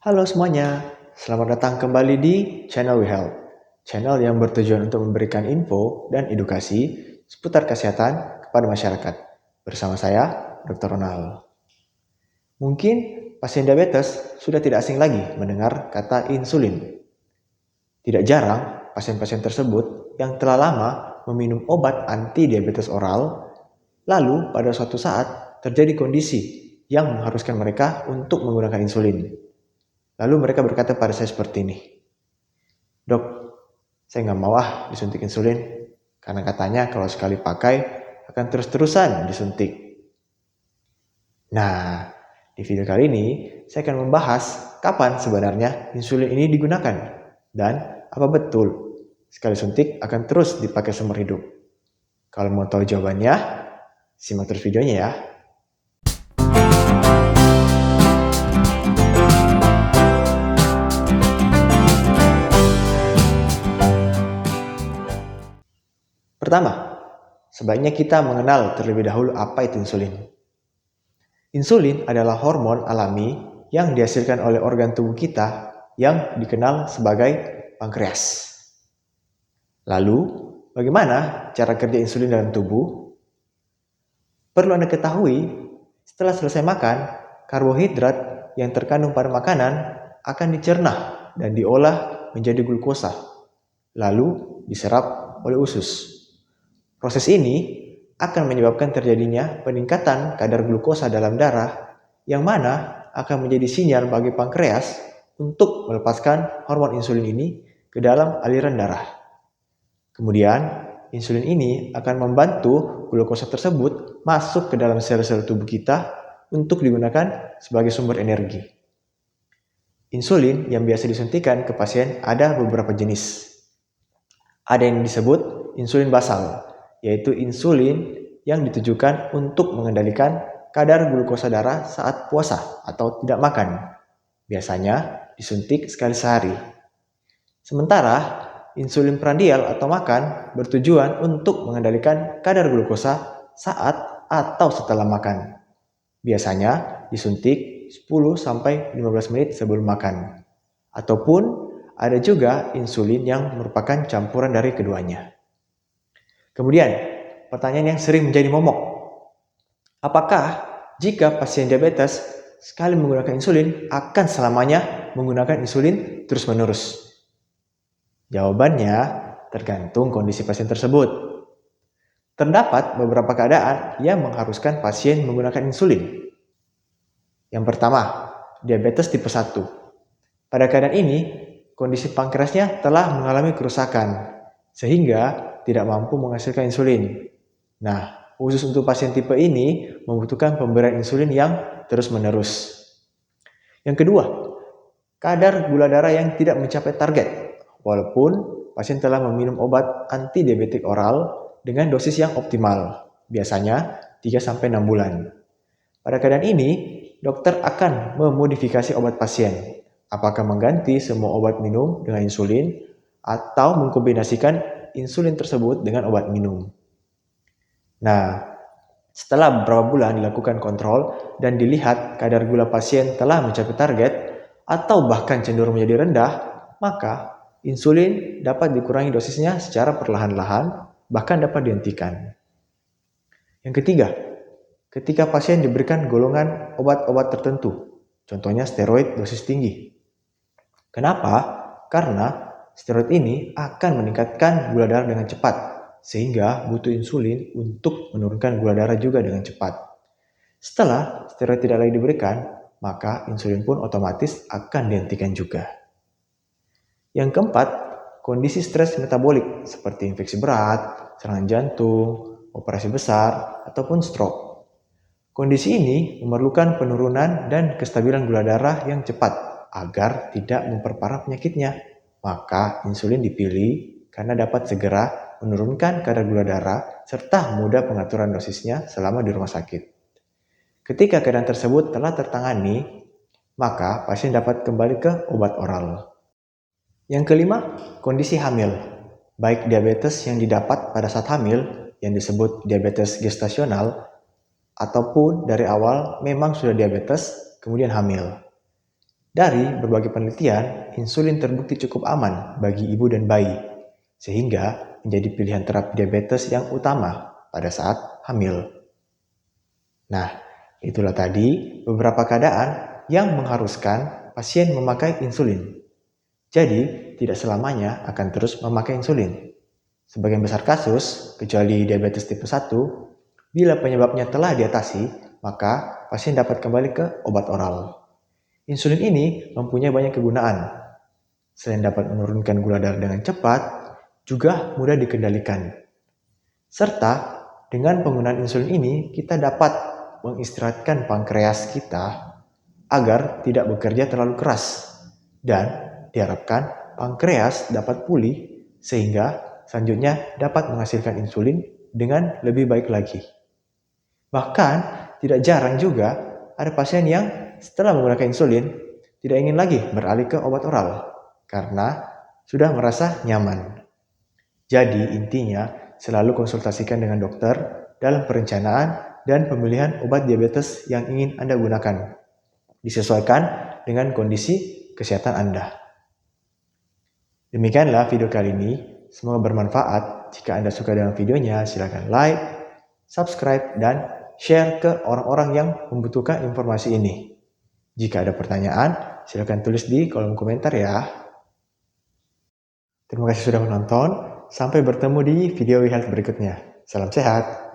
Halo semuanya, selamat datang kembali di Channel WeHealth, channel yang bertujuan untuk memberikan info dan edukasi seputar kesehatan kepada masyarakat. Bersama saya, Dr. Ronald. Mungkin pasien diabetes sudah tidak asing lagi mendengar kata insulin. Tidak jarang pasien-pasien tersebut yang telah lama meminum obat anti-diabetes oral, lalu pada suatu saat terjadi kondisi yang mengharuskan mereka untuk menggunakan insulin. Lalu mereka berkata pada saya seperti ini, "Dok, saya nggak mau disuntik insulin, karena katanya kalau sekali pakai akan terus-terusan disuntik." Nah, di video kali ini saya akan membahas kapan sebenarnya insulin ini digunakan dan apa betul sekali suntik akan terus dipakai seumur hidup. Kalau mau tahu jawabannya, simak terus videonya ya. Pertama, sebaiknya kita mengenal terlebih dahulu apa itu insulin. Insulin adalah hormon alami yang dihasilkan oleh organ tubuh kita yang dikenal sebagai pankreas. Lalu, bagaimana cara kerja insulin dalam tubuh? Perlu Anda ketahui, setelah selesai makan, karbohidrat yang terkandung pada makanan akan dicerna dan diolah menjadi glukosa, lalu diserap oleh usus. Proses ini akan menyebabkan terjadinya peningkatan kadar glukosa dalam darah yang mana akan menjadi sinyal bagi pankreas untuk melepaskan hormon insulin ini ke dalam aliran darah. Kemudian, insulin ini akan membantu glukosa tersebut masuk ke dalam sel-sel tubuh kita untuk digunakan sebagai sumber energi. Insulin yang biasa disuntikan ke pasien ada beberapa jenis. Ada yang disebut insulin basal, yaitu insulin yang ditujukan untuk mengendalikan kadar glukosa darah saat puasa atau tidak makan. Biasanya disuntik sekali sehari. Sementara insulin prandial atau makan bertujuan untuk mengendalikan kadar glukosa saat atau setelah makan. Biasanya disuntik 10-15 menit sebelum makan. Ataupun ada juga insulin yang merupakan campuran dari keduanya. Kemudian, pertanyaan yang sering menjadi momok. Apakah jika pasien diabetes sekali menggunakan insulin akan selamanya menggunakan insulin terus-menerus? Jawabannya tergantung kondisi pasien tersebut. Terdapat beberapa keadaan yang mengharuskan pasien menggunakan insulin. Yang pertama, diabetes tipe 1. Pada keadaan ini, kondisi pankreasnya telah mengalami kerusakan, sehingga tidak mampu menghasilkan insulin. Nah, khusus untuk pasien tipe ini membutuhkan pemberian insulin yang terus-menerus. Yang kedua, kadar gula darah yang tidak mencapai target, walaupun pasien telah meminum obat antidiabetik oral dengan dosis yang optimal, biasanya 3-6 bulan. Pada keadaan ini, dokter akan memodifikasi obat pasien, apakah mengganti semua obat minum dengan insulin atau mengkombinasikan insulin tersebut dengan obat minum. Nah, setelah beberapa bulan dilakukan kontrol dan dilihat kadar gula pasien telah mencapai target atau bahkan cenderung menjadi rendah, maka insulin dapat dikurangi dosisnya secara perlahan-lahan, bahkan dapat dihentikan. Yang ketiga, ketika pasien diberikan golongan obat-obat tertentu, contohnya steroid dosis tinggi. Kenapa? Karena steroid ini akan meningkatkan gula darah dengan cepat, sehingga butuh insulin untuk menurunkan gula darah juga dengan cepat. Setelah steroid tidak lagi diberikan, maka insulin pun otomatis akan dihentikan juga. Yang keempat, kondisi stres metabolik seperti infeksi berat, serangan jantung, operasi besar, ataupun stroke. Kondisi ini memerlukan penurunan dan kestabilan gula darah yang cepat agar tidak memperparah penyakitnya. Maka insulin dipilih karena dapat segera menurunkan kadar gula darah serta mudah pengaturan dosisnya selama di rumah sakit. Ketika keadaan tersebut telah tertangani, maka pasien dapat kembali ke obat oral. Yang kelima, kondisi hamil. Baik diabetes yang didapat pada saat hamil, yang disebut diabetes gestasional, ataupun dari awal memang sudah diabetes, kemudian hamil. Dari berbagai penelitian, insulin terbukti cukup aman bagi ibu dan bayi, sehingga menjadi pilihan terapi diabetes yang utama pada saat hamil. Nah, itulah tadi beberapa keadaan yang mengharuskan pasien memakai insulin. Jadi, tidak selamanya akan terus memakai insulin. Sebagian besar kasus, kecuali diabetes tipe 1, bila penyebabnya telah diatasi, maka pasien dapat kembali ke obat oral. Insulin ini mempunyai banyak kegunaan. Selain dapat menurunkan gula darah dengan cepat, juga mudah dikendalikan. Serta, dengan penggunaan insulin ini, kita dapat mengistirahatkan pankreas kita agar tidak bekerja terlalu keras. Dan diharapkan pankreas dapat pulih sehingga selanjutnya dapat menghasilkan insulin dengan lebih baik lagi. Bahkan tidak jarang juga ada pasien yang setelah menggunakan insulin tidak ingin lagi beralih ke obat oral karena sudah merasa nyaman. Jadi intinya selalu konsultasikan dengan dokter dalam perencanaan dan pemilihan obat diabetes yang ingin Anda gunakan. Disesuaikan dengan kondisi kesehatan Anda. Demikianlah video kali ini. Semoga bermanfaat. Jika Anda suka dengan videonya, silakan like, subscribe, dan share ke orang-orang yang membutuhkan informasi ini. Jika ada pertanyaan, silakan tulis di kolom komentar ya. Terima kasih sudah menonton. Sampai bertemu di video health berikutnya. Salam sehat.